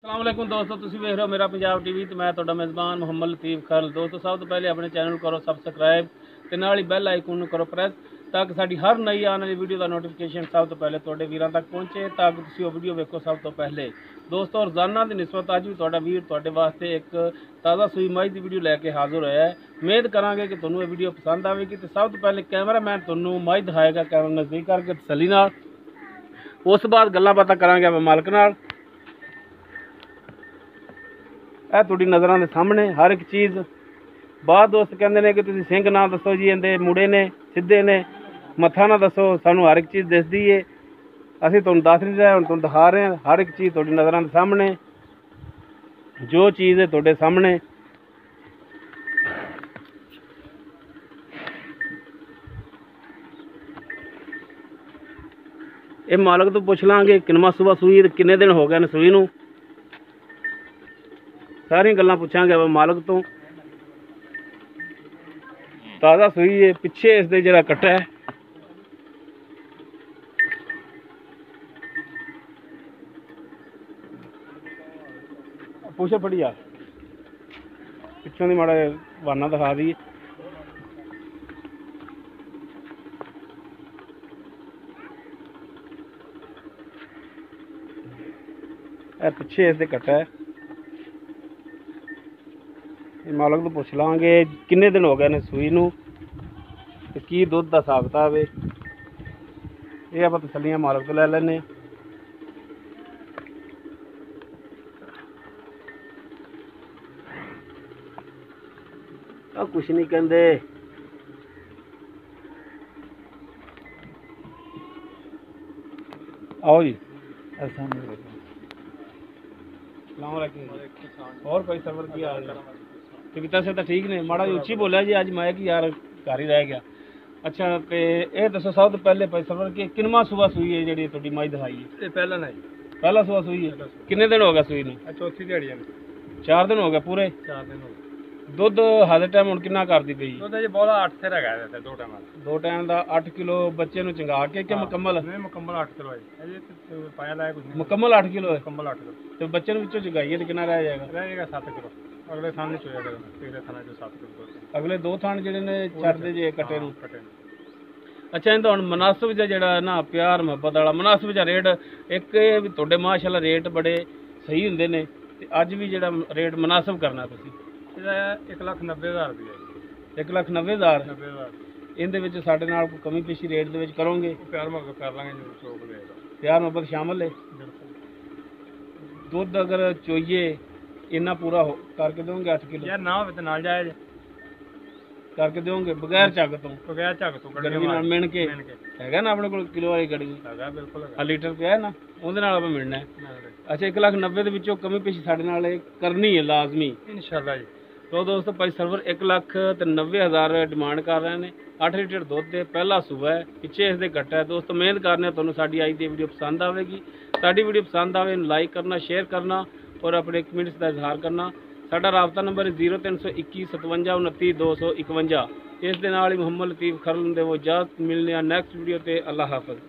अस्सलाम वालेकुम दोस्तों, तुसीं वेख रहे हो मेरा पंजाब टीवी तो मैं तुहाडा मेज़बान मुहम्मद लतीफ़ खरल। दोस्तों सब तो पहले अपने चैनल करो सबसक्राइब ते नाल ही बैल आइकन करो प्रेस ताकि साडी हर नई आने वाली वीडियो का नोटिफिकेशन सब तो पहले तुहाडे वीरां तक पहुँचे ताकि तुसीं वो वीडियो वेखो सब तो पहले। दोस्तों रोज़ाना की निस्बत अज भी तुहाडा वीर तुहाडे वास्ते एक ताज़ा सूई मझ की वीडियो लैके हाज़र होया है। उम्मीद करांगे कि तुहानूं ये वीडियो पसंद आएगी। तो सब तो पहले कैमरामैन तुहानूं मझ दिखाएगा कैमरा नज़दीक करके तसल्ली नाल, उस बाद गल्लां बातां करांगे आपां मालक नाल। ਇਹ ਤੁਹਾਡੀ ਨਜ਼ਰਾਂ ਦੇ ਸਾਹਮਣੇ ਹਰ ਇੱਕ ਚੀਜ਼। ਬਾਅਦ ਦੋਸਤ ਕਹਿੰਦੇ ਨੇ ਕਿ ਤੁਸੀਂ ਸਿੰਘ ਨਾ ਦੱਸੋ ਜੀ, ਇਹਦੇ ਮੁੜੇ ਨੇ ਸਿੱਧੇ ਨੇ, ਮੱਥਾ ਨਾ ਦੱਸੋ, ਸਾਨੂੰ ਹਰ ਇੱਕ ਚੀਜ਼ ਦਿਸਦੀ ਏ। ਅਸੀਂ ਤੁਹਾਨੂੰ ਦੱਸ ਨਹੀਂ ਰਹੇ, ਹੁਣ ਤੁਹਾਨੂੰ ਦਿਖਾ ਰਹੇ ਹਾਂ ਹਰ ਇੱਕ ਚੀਜ਼ ਤੁਹਾਡੀ ਨਜ਼ਰਾਂ ਦੇ ਸਾਹਮਣੇ। ਜੋ ਚੀਜ਼ ਹੈ ਤੁਹਾਡੇ ਸਾਹਮਣੇ। ਇਹ ਮਾਲਕ ਤੋਂ ਪੁੱਛ ਲਾਂਗੇ ਕਿੰਨਵਾਂ ਸੂਆ ਸੂਈ ਤੇ ਕਿੰਨੇ ਦਿਨ ਹੋ ਗਏ ਨੇ ਸੂਈ ਨੂੰ। सारी गल्लां पुछांगे अब मालक तो। ताज़ा सूई है, पिछे इसदे जरा कट्टा है। पूछो पड़ी यार पिछों दी माड़ा वाना दिखा दी। पिछे इसदे कट्टा है। मालक तो पुछ लांगे किन्ने दिन हो गए ने सूई नूं ते की दुध दा हिसाब किताब है। ये आप तसल्लियां मालक तो लै लैने। कुछ नहीं कहते। आओ जी। और कोई सर्वर की हाल है? कविता से तो ठीक ने, माड़ा जी उच्ची बोलिया जी, अज मैं कि यार घर ही रह गया। अच्छा तो ये दसो सब तो पहले भाई सर्वर कि किन्नवां सूआ सूई है जी तुहाडी मझ दिखाई है? पहला ना जी, पहला सूआ सूई है। किन्ने दिन हो गए सूई नूं? चौथी दिहाड़ी है। 4 दिन हो गए पूरे? 4 दिन हो गए। दुध हर टाइम हुण किन्ना करदी पई? दुध जी बहुत 8 से रह गया दो टाइम। दो टाइम दा 8 किलो बच्चे नूं चंगा के कि मुकम्मल? नहीं मुकम्मल 8 किलो है अजे पाया लाया कुछ नहीं। मुकम्मल 8 किलो है? मुकम्मल 8 किलो। तो बच्चे नूं विचों चंगाईए तो कितना रह जाएगा? रह जाएगा 7 किलो। अगले थान नहीं चोया करेगा, पिछले थाना जो 7 किलो। अगले 2 थान जिहड़े ने छड्डदे जे कट्टे नूं। अच्छा इनदा हुण मुनासिब जिहा जिहड़ा ना प्यार मुहब्बत वाला मुनासिब जिहा रेट एक भी तुहाडे माशाअल्लाह रेट बड़े सही हुंदे ने ते अज भी जिहड़ा रेट मुनासिब करना तुसीं? ਇਹਦਾ 1,90,000 ਰੁਪਏ। 1,90,000? ਇਹਦੇ ਵਿੱਚ ਸਾਡੇ ਨਾਲ ਕੋਈ ਕਮੀ ਪੇਸ਼ੀ ਰੇਟ ਦੇ ਵਿੱਚ ਕਰੋਗੇ? ਪਿਆਰ ਮੁਹੱਬਤ ਕਰ ਲਾਂਗੇ ਜੀ, ਚੋਕ ਦੇਗਾ। ਪਿਆਰ ਮੁਹੱਬਤ ਸ਼ਾਮਲ ਹੈ? ਦੁੱਧ ਅਗਰ ਚੋਈਏ ਇੰਨਾ ਪੂਰਾ ਕਰਕੇ ਦੋਗੇ 8 ਕਿਲੋ? ਯਾਰ ਨਾ ਹੋਵੇ ਤੇ ਨਾਲ ਜਾਇਜ਼ ਕਰਕੇ ਦੋਗੇ ਬਗੈਰ ਝੱਗ ਤੋਂ? ਬਗੈਰ ਝੱਗ ਤੋਂ ਗੜਵੀ ਨਾਲ ਮਿਣ ਕੇ ਹੈਗਾ ਨਾ ਆਪਣੇ ਕੋਲ ਕਿਲੋ ਵਾਲੀ ਗੜਵੀ? ਹੈਗਾ ਬਿਲਕੁਲ। ਆ ਲੀਟਰ ਪਿਆ ਹੈ ਨਾ, ਉਹਦੇ ਨਾਲ ਆਪਾਂ ਮਿਲਣਾ ਹੈ। ਅੱਛਾ 1,90,000 ਦੇ ਵਿੱਚੋਂ ਕਮੀ ਪੇਸ਼ੀ ਸਾਡੇ ਨਾਲ ਕਰਨੀ ਹੈ ਲਾਜ਼ਮੀ ਇਨਸ਼ਾਅੱਲਾ ਜੀ। तो दोस्तों भाई सर्वर 1,90,000 डिमांड कर रहे हैं। 8 लीटर दुध दे पहला सूआ है, पिछे इसके घट्ट है। दोस्तों उम्मीद करने तुहानूं साडी अज दी वीडियो पसंद आएगी। साडी वीडियो पसंद आए लाइक करना, शेयर करना और अपने कमेंट्स का इजहार करना। साडा राबता नंबर 0321 57 29 251। इस दे नाल ही मुहम्मद लतीफ़ खरल दे वो इजाज़त मिलने नैक्सट वीडियो ते। अल्लाह हाफ़िज़।